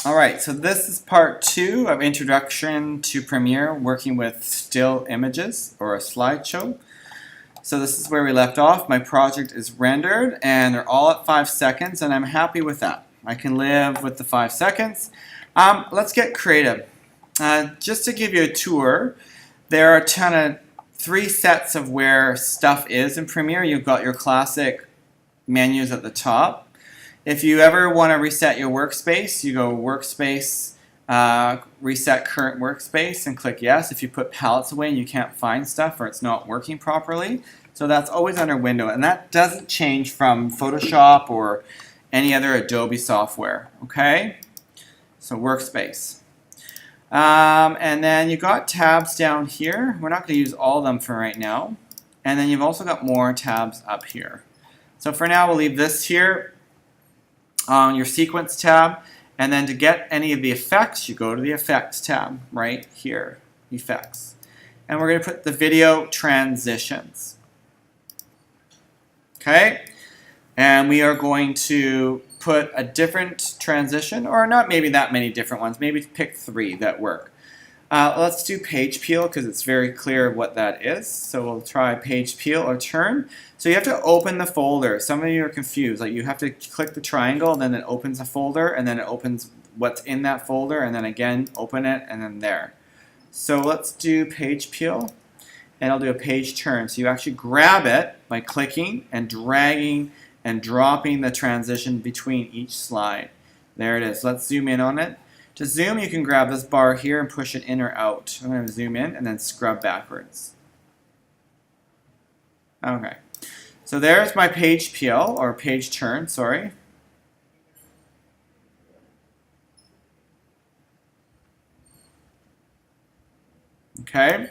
All right, so this is part 2 of Introduction to Premiere, working with still images or a slideshow. So this is where we left off. My project is rendered and they're all at 5 seconds, and I'm happy with that. I can live with the 5 seconds. Let's get creative. Just to give you a tour, there are kind of 3 sets of where stuff is in Premiere. You've got your classic menus at the top. If you ever want to reset your workspace, you go Workspace, Reset Current Workspace, and click Yes. If you put palettes away and you can't find stuff or it's not working properly, so that's always under Window, and that doesn't change from Photoshop or any other Adobe software. Okay, so Workspace, and then you got tabs down here. We're not going to use all of them for right now, and then you've also got more tabs up here. So for now, we'll leave this here on your Sequence tab, and then to get any of the effects, you go to the Effects tab right here, Effects. And we're going to put the video transitions. Okay? And we are going to put a different transition, or not maybe that many different ones, maybe pick 3 that work. Let's do page peel because it's very clear what that is. So we'll try page peel or turn. So you have to open the folder. Some of you are confused. Like you have to click the triangle, and then it opens a folder, and then it opens what's in that folder, and then again open it, and then there. So let's do page peel, and I'll do a page turn. So you actually grab it by clicking and dragging and dropping the transition between each slide. There it is. Let's zoom in on it. To zoom, you can grab this bar here and push it in or out. I'm going to zoom in and then scrub backwards. Okay. So there's my page peel, or page turn, sorry. Okay.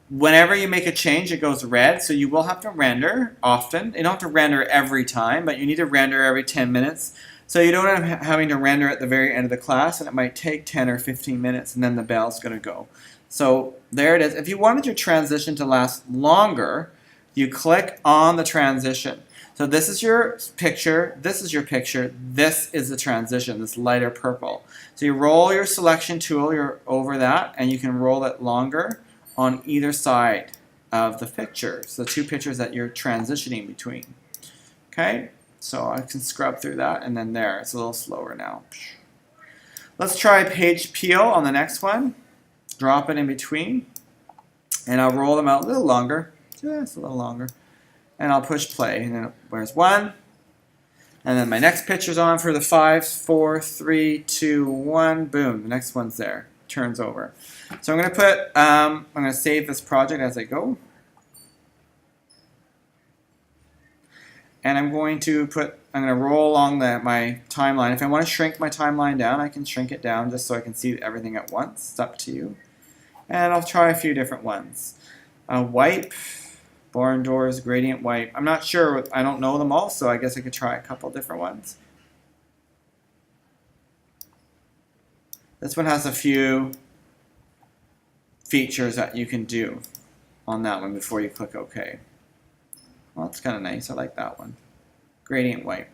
Whenever you make a change, it goes red, so you will have to render often. You don't have to render every time, but you need to render every 10 minutes. So you don't have having to render at the very end of the class, and it might take 10 or 15 minutes, and then the bell's going to go. So there it is. If you wanted your transition to last longer, you click on the transition. So this is your picture, this is your picture, this is the transition, this lighter purple. So you roll your selection tool, you're over that, and you can roll it longer on either side of the picture. So the 2 pictures that you're transitioning between. Okay? So I can scrub through that, and then there. It's a little slower now. Let's try page peel on the next one. Drop it in between, and I'll roll them out a little longer. Just a little longer. And I'll push play. And then where's 1? And then my next picture's on for the 5, 4, 3, 2, 1. Boom. The next one's there. Turns over. So I'm going to put, I'm going to save this project as I go. And I'm going to roll along my timeline. If I want to shrink my timeline down, I can shrink it down just so I can see everything at once. It's up to you. And I'll try a few different ones. Wipe, barn doors, gradient wipe. I'm not sure, I don't know them all, so I guess I could try a couple different ones. This one has a few features that you can do on that one before you click OK. Well, that's kind of nice. I like that one. Gradient wipe.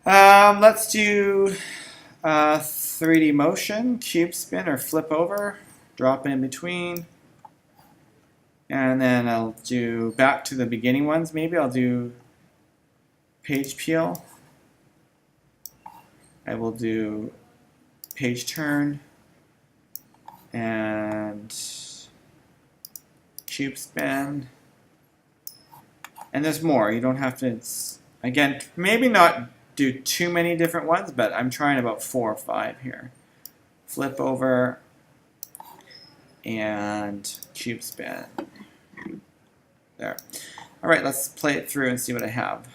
Let's do 3D motion, cube spin or flip over, drop it in between. And then I'll do back to the beginning ones. Maybe I'll do page peel. I will do page turn and cube spin. And there's more. You don't have to, again, maybe not do too many different ones, but I'm trying about 4 or 5 here. Flip over and cube spin. There. All right, let's play it through and see what I have.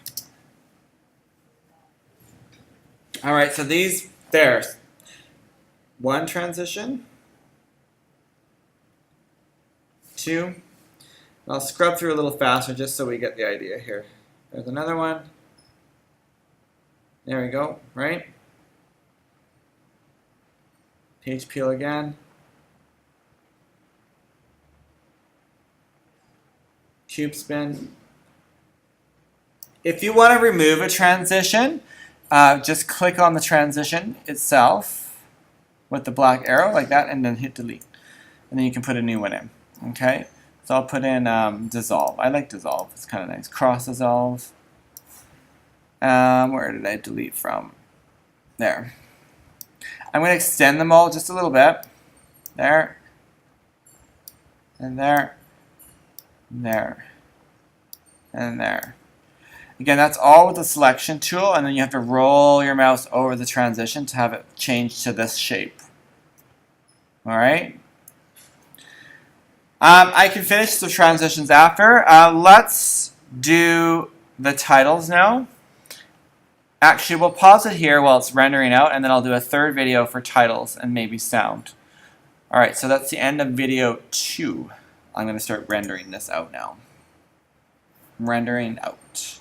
All right, so there's 1 transition, 2. I'll scrub through a little faster just so we get the idea here. There's another one. There we go, right? Page peel again. Cube spin. If you want to remove a transition, just click on the transition itself with the black arrow like that, and then hit delete. And then you can put a new one in. Okay, so I'll put in dissolve. I like dissolve. It's kind of nice. Cross dissolve. Where did I delete from? There. I'm going to extend them all just a little bit. There. And there. And there. And there. Again, that's all with the selection tool, and then you have to roll your mouse over the transition to have it change to this shape. Alright? I can finish the transitions after. Let's do the titles now. Actually, we'll pause it here while it's rendering out, and then I'll do a third video for titles and maybe sound. Alright, so that's the end of video 2. I'm going to start rendering this out now. Rendering out.